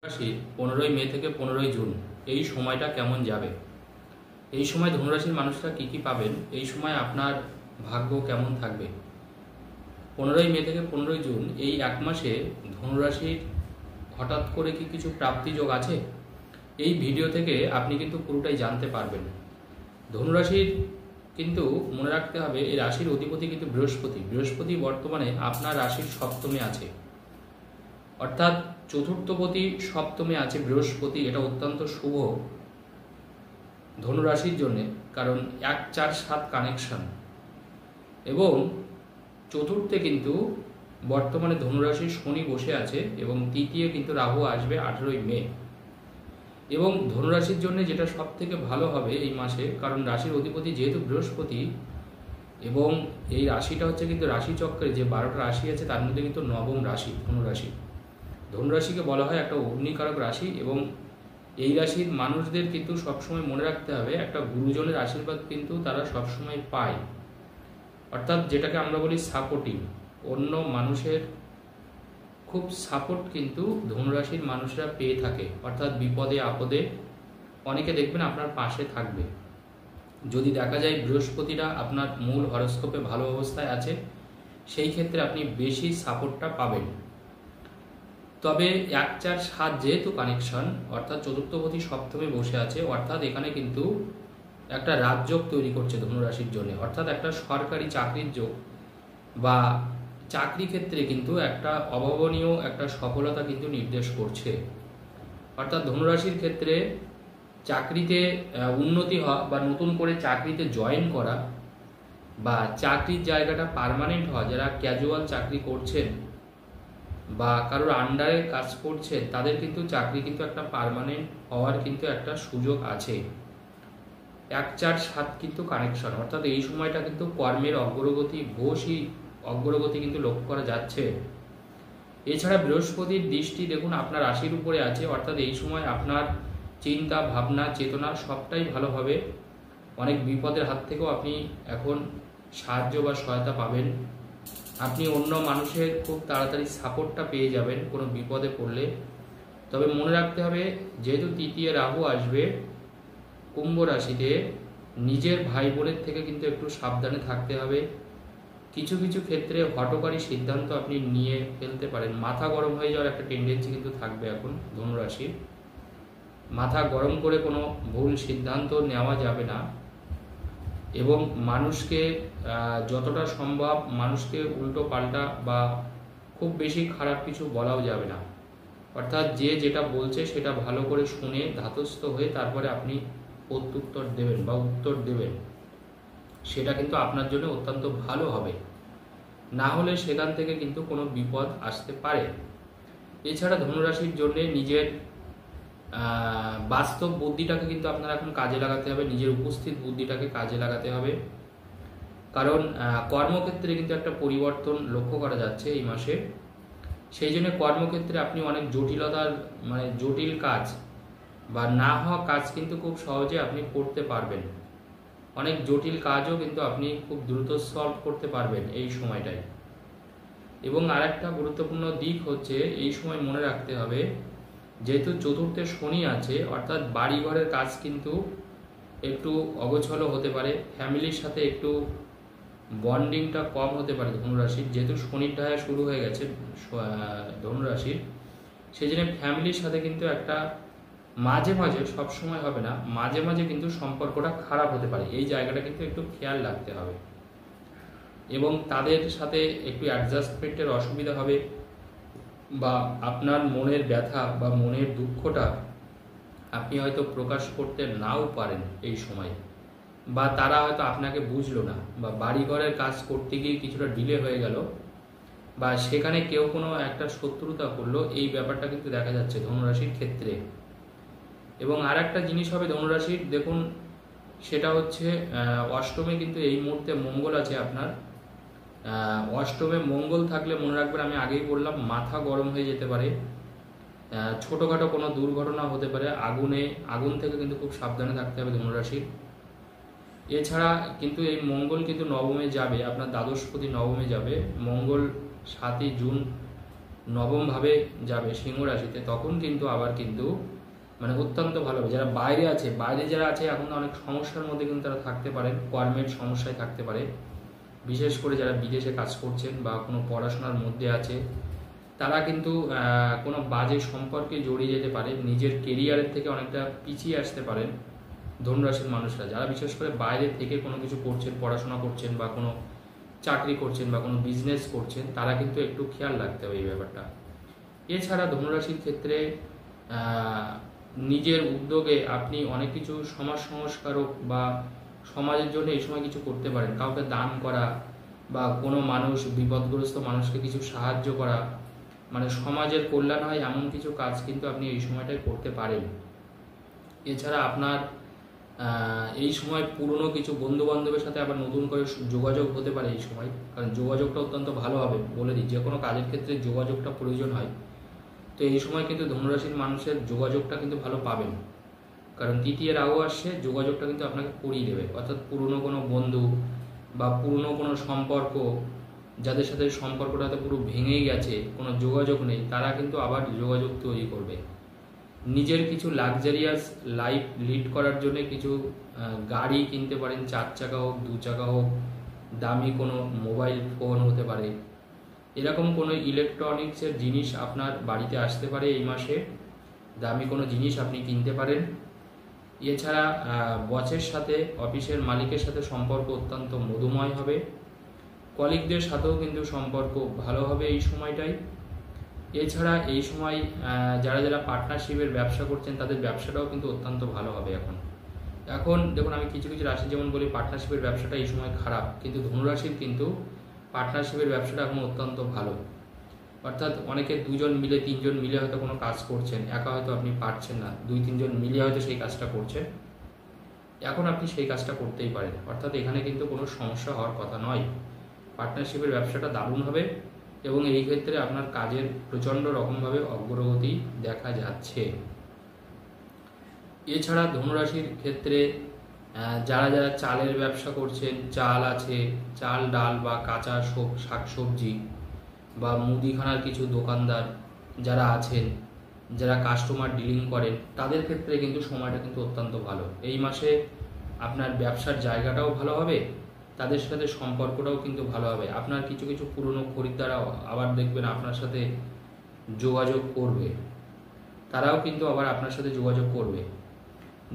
রাশি 15ই মে থেকে 15ই জুন এই সময়টা কেমন যাবে? এই সময় ধনুরাশির মানুষরা কি কি পাবেন? এই সময় আপনার ভাগ্য কেমন থাকবে? 15ই মে থেকে 15ই জুন এই এক মাসে ধনুরাশির হঠাৎ করে কি কিছু প্রাপ্তিযোগ আছে? এই ভিডিও থেকে আপনি কিন্তু পুরোটাই জানতে পারবেন। ধনুরাশির কিন্তু মনে রাখতে হবে, এই রাশির অধিপতি কিন্তু বৃহস্পতি বর্তমানে আপনার রাশির সপ্তমে আছে, অর্থাৎ চতুর্থপতি সপ্তমে আছে বৃহস্পতি। এটা অত্যন্ত শুভ ধনুরাশির জন্যে, কারণ 1-4-7 কানেকশন। এবং চতুর্থে কিন্তু বর্তমানে ধনুরাশির শনি বসে আছে, এবং তৃতীয় কিন্তু রাহু আসবে 18ই মে। এবং ধনুরাশির জন্য যেটা সব থেকে ভালো হবে এই মাসে, কারণ রাশির অধিপতি যেহেতু বৃহস্পতি, এবং এই রাশিটা হচ্ছে কিন্তু রাশিচক্রে যে 12টা রাশি আছে তার মধ্যে কিন্তু নবম রাশি ধনুরাশি। ধনুরাশিকে বলা হয় একটা অগ্নিকারক রাশি, এবং এই রাশির মানুষদের কিন্তু সবসময় মনে রাখতে হবে, একটা গুরুজনের আশীর্বাদ কিন্তু তারা সবসময় পায়, অর্থাৎ যেটাকে আমরা বলি সাপোর্টিং। অন্য মানুষের খুব সাপোর্ট কিন্তু ধনুরাশির মানুষরা পেয়ে থাকে, অর্থাৎ বিপদে আপদে অনেকে দেখবেন আপনার পাশে থাকবে। যদি দেখা যায় বৃহস্পতিরা আপনার মূল হরস্কোপে ভালো অবস্থায় আছে, সেই ক্ষেত্রে আপনি বেশি সাপোর্টটা পাবেন। তবে 1-4-7 যেহেতু কানেকশন, অর্থাৎ চতুর্থপতি সপ্তমে বসে আছে, অর্থাৎ এখানে কিন্তু একটা রাজযোগ তৈরি করছে ধনুরাশির জন্য, অর্থাৎ একটা সরকারি চাকরির যোগ, বা চাকরি ক্ষেত্রে কিন্তু একটা অভাবনীয় একটা সফলতা কিন্তু নির্দেশ করছে। অর্থাৎ ধনুরাশির ক্ষেত্রে চাকরিতে উন্নতি হওয়া, বা নতুন করে চাকরিতে জয়েন করা, বা চাকরির জায়গাটা পার্মানেন্ট হওয়া। যারা ক্যাজুয়াল চাকরি করছেন বা কারোর আন্ডারে কাজ করছেন, তাদের কিন্তু চাকরি কিন্তু একটা পার্মানেন্ট হওয়ার কিন্তু একটা সুযোগ আছে। 1-4-7 কিন্তু কানেকশন, অর্থাৎ এই সময়টা কিন্তু কর্মের অগ্রগতি, ভূয়সী অগ্রগতি কিন্তু লক্ষ্য করা যাচ্ছে। এছাড়া বৃহস্পতির দৃষ্টি দেখুন আপনার রাশির উপরে আছে, অর্থাৎ এই সময় আপনার চিন্তা ভাবনা চেতনা সবটাই ভালো হবে। অনেক বিপদের হাত থেকেও আপনি এখন সাহায্য বা সহায়তা পাবেন। আপনি অন্য মানুষের খুব তাড়াতাড়ি সাপোর্টটা পেয়ে যাবেন কোনো বিপদে পড়লে। তবে মনে রাখতে হবে, যেহেতু তৃতীয় রাহু আসবে কুম্ভ রাশিতে, নিজের ভাই বোনের থেকে কিন্তু একটু সাবধানে থাকতে হবে। কিছু কিছু ক্ষেত্রে হঠকারী সিদ্ধান্ত আপনি নিয়ে ফেলতে পারেন। মাথা গরম হয়ে যাওয়ার একটা টেন্ডেন্সি কিন্তু থাকবে এখন ধনুরাশির। মাথা গরম করে কোনো ভুল সিদ্ধান্ত নেওয়া যাবে না, এবং মানুষকে যতটা সম্ভব মানুষকে উল্টো পাল্টা বা খুব বেশি খারাপ কিছু বলাও যাবে না। অর্থাৎ যে যেটা বলছে সেটা ভালো করে শুনে ধাতস্থ হয়ে তারপরে আপনি প্রত্যুত্তর দেবেন বা উত্তর দেবেন, সেটা কিন্তু আপনার জন্য অত্যন্ত ভালো হবে। না হলে সেখান থেকে কিন্তু কোনো বিপদ আসতে পারে। এছাড়া ধনুরাশির জন্য নিজের বাস্তব বুদ্ধিটাকে কিন্তু আপনার এখন কাজে লাগাতে হবে, নিজের উপস্থিত বুদ্ধিটাকে কাজে লাগাতে হবে। কারণ কর্মক্ষেত্রে কিন্তু একটা পরিবর্তন লক্ষ্য করা যাচ্ছে এই মাসে। সেই জন্য কর্মক্ষেত্রে আপনি অনেক জটিলতার জটিল কাজ বা না হওয়া কাজ কিন্তু খুব সহজে আপনি করতে পারবেন। অনেক জটিল কাজও কিন্তু আপনি খুব দ্রুত সলভ করতে পারবেন এই সময়টায়। এবং আরেকটা গুরুত্বপূর্ণ দিক হচ্ছে, এই সময় মনে রাখতে হবে, যেহেতু চতুর্থে শনি আছে, অর্থাৎ বাড়ি ঘরের কাজ কিন্তু একটু অগোছলো হতে পারে। ফ্যামিলির সাথে একটু বন্ডিংটা কম হতে পারে ধনুরাশির, যেহেতু শনির ঢায়া শুরু হয়ে গেছে ধনুরাশির। সেই জন্য ফ্যামিলির সাথে কিন্তু একটা মাঝে মাঝে, সবসময় হবে না, মাঝে মাঝে কিন্তু সম্পর্কটা খারাপ হতে পারে। এই জায়গাটা কিন্তু একটু খেয়াল রাখতে হবে, এবং তাদের সাথে একটু অ্যাডজাস্টমেন্টের অসুবিধা হবে, বা আপনার মনের ব্যথা বা মনের দুঃখটা আপনি হয়তো প্রকাশ করতে নাও পারেন এই সময়, বা তারা হয়তো আপনাকে বুঝলো না, বা বাড়িঘরের কাজ করতে গিয়ে কিছুটা ডিলে হয়ে গেল, বা সেখানে কেউ কোনো একটা শত্রুতা করলো, এই ব্যাপারটা কিন্তু দেখা যাচ্ছে ধনুরাশির ক্ষেত্রে। এবং আর একটা জিনিস হবে ধনুরাশির, দেখুন সেটা হচ্ছে অষ্টমে কিন্তু এই মুহূর্তে মঙ্গল আছে আপনার। অষ্টমে মঙ্গল থাকলে মনে রাখবেন, আমি আগেই বললাম, মাথা গরম হয়ে যেতে পারে, ছোটোখাটো কোনো দুর্ঘটনা হতে পারে। আগুন থেকে কিন্তু খুব সাবধানে থাকতে হবে ধনুরাশির। এছাড়া কিন্তু এই মঙ্গল কিন্তু নবমে যাবে, আপনার দ্বাদশপতি নবমে যাবে। মঙ্গল 7ই জুন নবমভাবে যাবে সিংহ রাশিতে, তখন কিন্তু আবার কিন্তু মানে অত্যন্ত ভালো হবে। যারা বাইরে আছে, বাইরে যারা আছে এখন অনেক সমস্যার মধ্যে কিন্তু তারা থাকতে পারেন, কর্মের সমস্যায় থাকতে পারে। বিশেষ করে যারা বিদেশে কাজ করছেন বা কোনো পড়াশোনার মধ্যে আছে, তারা কিন্তু কোনো বাজে সম্পর্কে জড়িয়ে যেতে পারে, নিজের কেরিয়ারের থেকে অনেকটা পিছিয়ে আসতে পারেন ধনুরাশির মানুষরা। যারা বিশেষ করে বাইরে থেকে কোনো কিছু করছেন, পড়াশোনা করছেন বা কোনো চাকরি করছেন বা কোনো বিজনেস করছেন, তারা কিন্তু একটু খেয়াল রাখতে হবে এই ব্যাপারটা। এছাড়া ধনুরাশির ক্ষেত্রে নিজের উদ্যোগে আপনি অনেক কিছু সমাজ সংস্কারক বা সমাজের জন্য এই সময় কিছু করতে পারেন। কাউকে দান করা বা কোনো মানুষ বিপদগ্রস্ত মানুষকে কিছু সাহায্য করা, মানে সমাজের কল্যাণ হয় এমন কিছু কাজ কিন্তু আপনি এই সময়টায় করতে পারেন। এছাড়া আপনার এই সময় পুরনো কিছু বন্ধু বান্ধবের সাথে আবার নতুন করে যোগাযোগ হতে পারে এই সময়, কারণ যোগাযোগটা অত্যন্ত ভালো হবে। বলে দিই, যে কোনো কাজের ক্ষেত্রে যোগাযোগটা প্রয়োজন হয়, তো এই সময় কিন্তু ধনুরাশির মানুষের যোগাযোগটা কিন্তু ভালো পাবেন, কারণ তৃতীয় রাহু আসছে, যোগাযোগটা কিন্তু আপনাকে করিয়ে দেবে। অর্থাৎ পুরনো কোনো বন্ধু বা পুরনো কোনো সম্পর্ক, যাদের সাথে সম্পর্কটা হয়তো পুরো ভেঙেই গেছে, কোনো যোগাযোগ নেই, তারা কিন্তু আবার যোগাযোগ তৈরি করবে। নিজের কিছু লাক্সারিয়াস লাইফ লিড করার জন্য কিছু গাড়ি কিনতে পারেন, 4 চাকা হোক 2 চাকা হোক, দামি কোনো মোবাইল ফোন হতে পারে, এরকম কোনো ইলেকট্রনিক্সের জিনিস আপনার বাড়িতে আসতে পারে এই মাসে। দামি কোনো জিনিস আপনি কিনতে পারেন। এছাড়া বসের সাথে, অফিসের মালিকের সাথে সম্পর্ক অত্যন্ত মধুময় হবে। কলিগদের সাথেও কিন্তু সম্পর্ক ভালো হবে এই সময়টায়। এছাড়া এই সময় যারা যারা পার্টনারশিপের ব্যবসা করছেন, তাদের ব্যবসাটাও কিন্তু অত্যন্ত ভালো হবে। এখন দেখুন, আমি কিছু কিছু রাশি যেমন বলি পার্টনারশিপের ব্যবসাটা এই সময় খারাপ, কিন্তু ধনুরাশির কিন্তু পার্টনারশিপের ব্যবসাটা এখন অত্যন্ত ভালো। অর্থাৎ অনেকে 2 জন মিলে 3 জন মিলে হয়তো কোনো কাজ করছেন, একা হয়তো আপনি পারছেন না, 2-3 জন মিলে হয়তো সেই কাজটা করছেন, এখন আপনি সেই কাজটা করতেই পারেন। অর্থাৎ এখানে কিন্তু কোনো সমস্যা হওয়ার কথা নয়। পার্টনারশিপের ব্যবসাটা দারুণ হবে এবং এই ক্ষেত্রে আপনার কাজের প্রচণ্ড রকমভাবে অগ্রগতি দেখা যাচ্ছে। এছাড়া ধনুরাশির ক্ষেত্রে যারা যারা চালের ব্যবসা করছেন, চাল আছে, চাল ডাল বা কাঁচা শাকসবজি বা মুদিখানার কিছু দোকানদার যারা আছেন, যারা কাস্টমার ডিলিং করেন, তাদের ক্ষেত্রে কিন্তু সময়টা কিন্তু অত্যন্ত ভালো। এই মাসে আপনার ব্যবসার জায়গাটাও ভালো হবে, তাদের সাথে সম্পর্কটাও কিন্তু ভালো হবে। আপনার কিছু কিছু পুরনো খরিদ্দারাও আবার দেখবেন আপনার সাথে যোগাযোগ করবে, তারাও কিন্তু আবার আপনার সাথে যোগাযোগ করবে।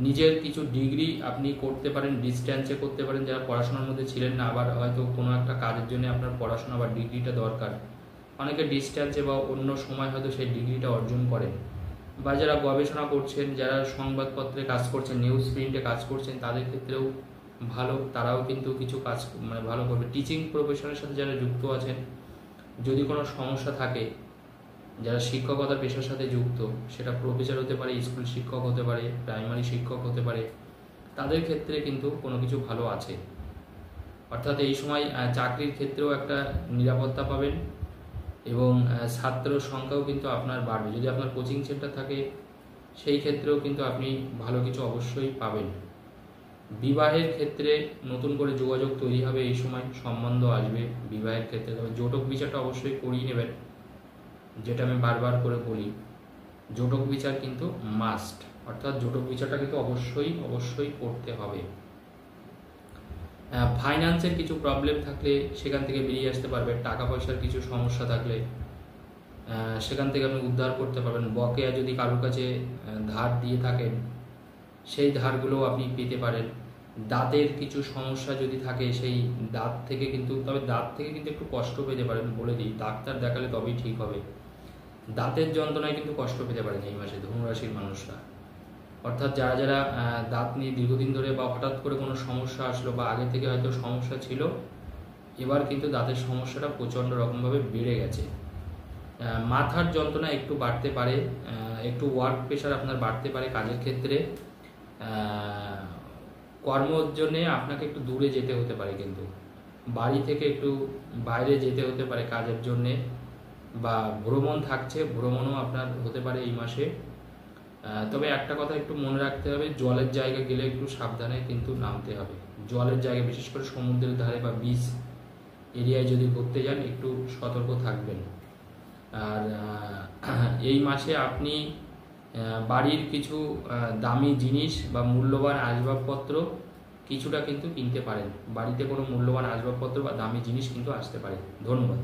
নিজের কিছু ডিগ্রি আপনি করতে পারেন, ডিস্ট্যান্সে করতে পারেন। যারা পড়াশোনার মধ্যে ছিলেন না, আবার হয়তো কোনো একটা কাজের জন্য আপনার পড়াশোনা বা ডিগ্রিটা দরকার, অনেকে ডিস্ট্যান্সে বা অন্য সময় হয়তো সেই ডিগ্রিটা অর্জন করেন। বা যারা গবেষণা করছেন, যারা সংবাদপত্রে কাজ করছেন, নিউজ প্রিন্টে কাজ করছেন, তাদের ক্ষেত্রেও ভালো, তারাও কিন্তু কিছু কাজ মানে ভালো করবে। টিচিং প্রফেশনের সাথে যারা যুক্ত আছেন, যদি কোনো সমস্যা থাকে, যারা শিক্ষকতা পেশার সাথে যুক্ত, সেটা প্রফেসর হতে পারে, স্কুল শিক্ষক হতে পারে, প্রাইমারি শিক্ষক হতে পারে, তাদের ক্ষেত্রে কিন্তু কোনো কিছু ভালো আছে। অর্থাৎ এই সময় চাকরির ক্ষেত্রেও একটা নিরাপত্তা পাবেন এবং ছাত্র সংখ্যাও কিন্তু আপনার বাড়বে। যদি আপনার কোচিং সেন্টার থাকে, সেই ক্ষেত্রেও কিন্তু আপনি ভালো কিছু অবশ্যই পাবেন। বিবাহের ক্ষেত্রে নতুন করে যোগাযোগ তৈরি হবে এই সময়, সম্বন্ধ আসবে বিবাহের ক্ষেত্রে। তবে জটক বিচারটা অবশ্যই করিয়ে নেবেন, যেটা আমি বারবার করে বলি, জটক বিচার কিন্তু মাস্ট, অর্থাৎ জটক বিচারটা কিন্তু অবশ্যই করতে হবে। ফাইন্যান্সের কিছু প্রবলেম থাকলে সেখান থেকে বেরিয়ে আসতে পারবেন। টাকা পয়সার কিছু সমস্যা থাকলে সেখান থেকে আপনি উদ্ধার করতে পারবেন। বকেয়া যদি কারোর কাছে ধার দিয়ে থাকেন, সেই ধারগুলো আপনি পেতে পারেন। দাঁতের কিছু সমস্যা যদি থাকে, সেই দাঁত থেকে কিন্তু একটু কষ্ট পেতে পারেন। বলে দিই, ডাক্তার দেখালে তবেই ঠিক হবে। দাঁতের যন্ত্রণায় কিন্তু কষ্ট পেতে পারেন এই মাসে ধনুরাশির মানুষরা। অর্থাৎ যারা যারা দাঁত নিয়ে দীর্ঘদিন ধরে বা হঠাৎ করে কোনো সমস্যা আসলো বা আগে থেকে হয়তো সমস্যা ছিল, এবার কিন্তু দাঁতের সমস্যাটা প্রচণ্ড রকমভাবে বেড়ে গেছে। মাথার যন্ত্রণা একটু বাড়তে পারে, একটু ওয়ার্ক প্রেশার আপনার বাড়তে পারে কাজের ক্ষেত্রে। কর্মর জন্যে আপনাকে একটু দূরে যেতে হতে পারে, কিন্তু বাড়ি থেকে একটু বাইরে যেতে হতে পারে কাজের জন্যে, বা ভ্রমণ থাকছে, ভ্রমণও আপনার হতে পারে এই মাসে। তবে একটা কথা একটু মনে রাখতে হবে, জলের জায়গা গেলে একটু সাবধানে কিন্তু নামতে হবে। জলের জায়গা, বিশেষ করে সমুদ্রের ধারে বা বিচ এরিয়ায় যদি ঘুরতে যান, একটু সতর্ক থাকবেন। আর এই মাসে আপনি বাড়ির কিছু দামি জিনিস বা মূল্যবান আসবাবপত্র কিছুটা কিন্তু কিনতে পারেন। বাড়িতে কোনো মূল্যবান আসবাবপত্র বা দামি জিনিস কিন্তু আসতে পারে। ধন্যবাদ।